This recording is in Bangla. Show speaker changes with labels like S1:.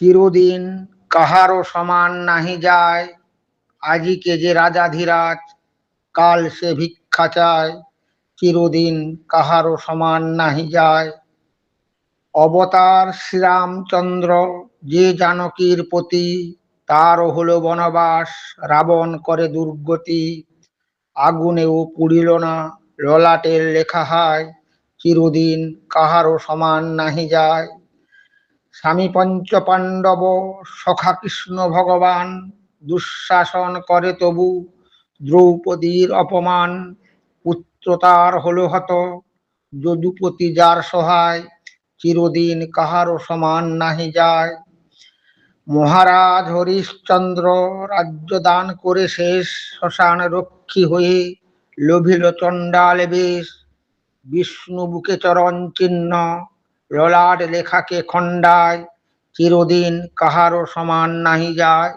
S1: চিরদিন কাহারও সমান নাহি যায়, আজিকে যে রাজাধিরাজ, কাল সে ভিক্ষা চায়। চিরদিন কাহারও সমান নাহি যায়। অবতার শ্রীরামচন্দ্র যে জানকীর পতি, তারও হলো বনবাস, রাবণ করে দুর্গতি। আগুনেও পুড়িল না, ললাটের লেখা হায়, চিরদিন কাহারও সমান নাহি যায়। স্বামী পঞ্চ পাণ্ডব, সখা কৃষ্ণ ভগবান, দুঃশাসন করে তবু দ্রৌপদীর অপমান। পুত্র তার হলো হত, যদুপতি যার সহায়, চিরদিন কাহারও সমান নাহি যায়। মহারাজ হরিশ্চন্দ্র রাজ্য দান করে শেষ, শ্মশান রক্ষী হয়ে লোভিল চণ্ডাল বেশ। বিষ্ণু বুকে চরণ চিহ্ন, ললাট লেখাকে খণ্ডায়, চিরদিন কাহারও সমান নাহি যায়।